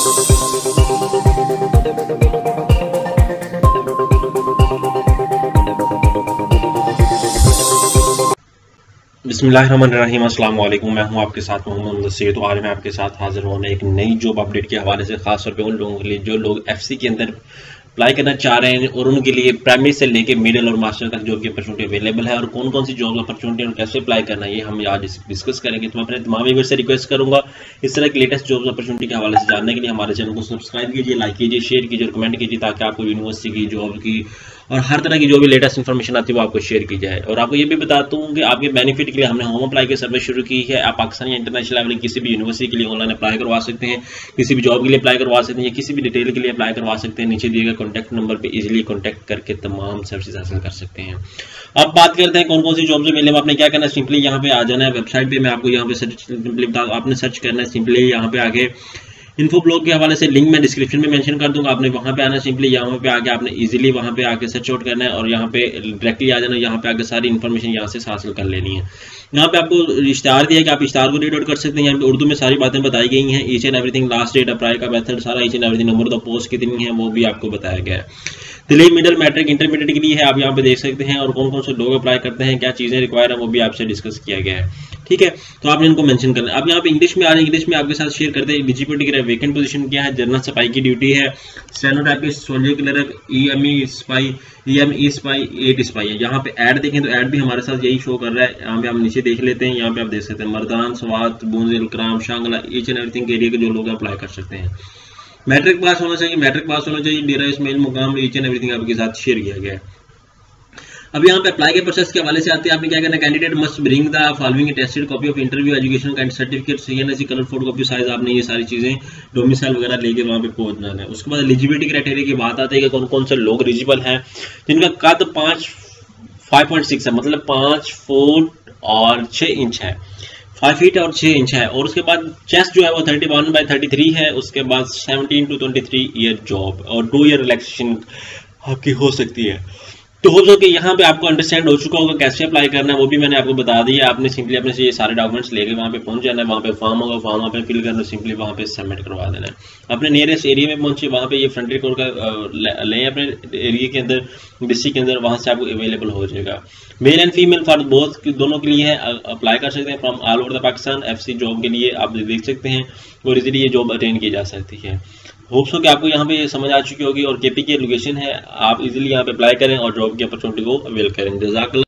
बिस्मिल्लाहिर्रहमानिर्रहीम, अस्सलाम वालेकुम। मैं हूं आपके साथ मोहम्मद मुदस्सिर। तो आज मैं आपके साथ हाजिर हूं एक नई जॉब अपडेट के हवाले से, खास तौर पे उन लोगों के लिए जो लोग एफसी के अंदर अप्लाई करना चाह रहे हैं और उनके लिए प्राइमरी से लेके मिडिल और मास्टर तक जॉब की अपॉर्चुनिटी अवेलेबल है और कौन कौन सी जॉब अपॉर्चुनिटी और कैसे अप्लाई करना है ये हम आज डिस्कस करेंगे। तो मैं अपने तमाम व्यूअर्स से रिक्वेस्ट करूंगा इस तरह की लेटेस्ट जॉब अपॉर्चुनिटी के हवाले से जानने के लिए हमारे चैनल को सब्सक्राइब कीजिए, लाइक कीजिए, शेयर कीजिए और कमेंट कीजिए, ताकि आपको यूनिवर्सिटी की जॉब की और हर तरह की जो भी लेटेस्ट इन्फॉर्मेशन आती है वो आपको शेयर की जाए। और आपको ये भी बताता हूँ कि आपके बेनिफिट के लिए हमने होम अप्लाई की सर्विस शुरू की है। आप पाकिस्तान या इंटरनेशनल लेवल किसी भी यूनिवर्सिटी के लिए ऑनलाइन अप्लाई करवा सकते हैं, किसी भी जॉब के लिए अप्लाई करवा सकते हैं या किसी भी डिटेल के लिए अप्लाई करवा सकते हैं। नीचे दिए गए कॉन्टैक्ट नंबर पर इजीली कॉन्टैक्ट करके तमाम सर्विस हासिल कर सकते हैं। अब बात करते हैं कौन कौन सी जॉब्स मिले। आपने क्या करना है, सिंपली यहाँ पे आ जाना है वेबसाइट पे। मैं आपको यहाँ पे सिंपली आपने सर्च करना है, सिंपली यहाँ पे आगे इन्फो ब्लॉग के हवाले से लिंक मैं डिस्क्रिप्शन में मेंशन कर दूंगा। आपने वहां पे आना, सिंपली यहाँ पे आके आपने इजीली वहां पे आके सर्च आउट करना है और यहाँ पे डायरेक्टली आ जाना। यहाँ पे आके सारी इन्फॉर्मेशन यहाँ से हासिल कर लेनी है। यहाँ पे आपको इश्तार दिया है कि आप इश्तार को रीड आउट कर सकते हैं। यहाँ पे उर्दू में सारी बातें बताई गई हैं, each and everything, last date, apply का मेथड, सारा each and everything, number of post कितनी है वो भी आपको बताया गया है। दिल्ली मिडिल मैट्रिक इंटरमीडिएट के लिए है, आप यहाँ पे देख सकते हैं, और कौन कौन से लोग अप्लाई करते हैं, क्या चीजें रिक्वायर है वो भी आपसे डिस्कस किया गया है। ठीक है, तो आपने इनको मेंशन करना है। अब यहाँ पे इंग्लिश में आ रहे हैं, इंग्लिश में आपके साथ शेयर करते हैं। एलिजिबिलिटी की वेकेंट पोजीशन क्या है, जनरल सफाई की ड्यूटी है, stenotypist, soldier clerk, EME spy, EME spy, 8 spy है। यहाँ पे ऐड देखें तो ऐड भी हमारे साथ यही शो कर रहा है। यहाँ पे हम नीचे देख लेते हैं, यहाँ पे आप देख सकते हैं मर्दान, स्वात, बूंदेल, क्राम, शांगला, ईच एंड एवरीथिंग के एरिया के जो लोग अप्लाई कर सकते हैं। मैट्रिक पास होना चाहिए, मैट्रिक पास होना चाहिए, डेरा इस्माइल मुकाम, ईच एंड एवरीथिंग आपके साथ शेयर किया गया है। अब यहाँ पे अप्लाई के प्रोसेस के हवाले से आते हैं। आपने क्या करना है, candidate must bring the following attested copy of interview, education and certificate, CNIC colour photocopy size. आपने ये सारी चीजें डोमिसाइल वगैरह लेके वहाँ पे पहुंचना है। उसके बाद एलिजिबिलिटी क्राइटेरिया की बात आती है कि कौन कौन से लोग एलिजिबल हैं, जिनका कद 5.6 है, मतलब 5 फुट और 6 इंच है, 5 फीट और 6 इंच है। और उसके बाद चेस्ट जो है वो 31/33 है। उसके बाद 17 to 23 ईयर जॉब और 2 ईयर रिलैक्सेशन आपकी हो सकती है। तो हो सके यहाँ पे आपको अंडरस्टैंड हो चुका होगा कैसे अप्लाई करना है, वो भी मैंने आपको बता दिया। आपने सिंपली अपने से ये सारे डॉक्यूमेंट्स लेके वहाँ पे पहुंच जाना है। वहाँ पे फॉर्म होगा, फॉर्म वहाँ पे फिल करना, सिंपली वहाँ पे सबमिट करवा देना है। अपने नियरेस्ट एरिया में पहुंचे, वहाँ पे ये फ्रंट रिकॉर्ड का लें अपने एरिया के अंदर, डिस्ट्रिक्ट के अंदर, वहाँ से आपको अवेलेबल हो जाएगा। Male and female for both, दोनों के लिए है, अप्लाई कर सकते हैं from all over the Pakistan. FC job के लिए आप देख सकते हैं और इजीली ये जॉब अटेंड की जा सकती है। होप्स हो कि आपको यहाँ पे ये समझ आ चुकी होगी और केपी की लोकेशन है, आप इजीली यहाँ पे अप्लाई करें और जॉब की अपॉर्चुनिटी को अवेल करें। जज़ाकल्लाह।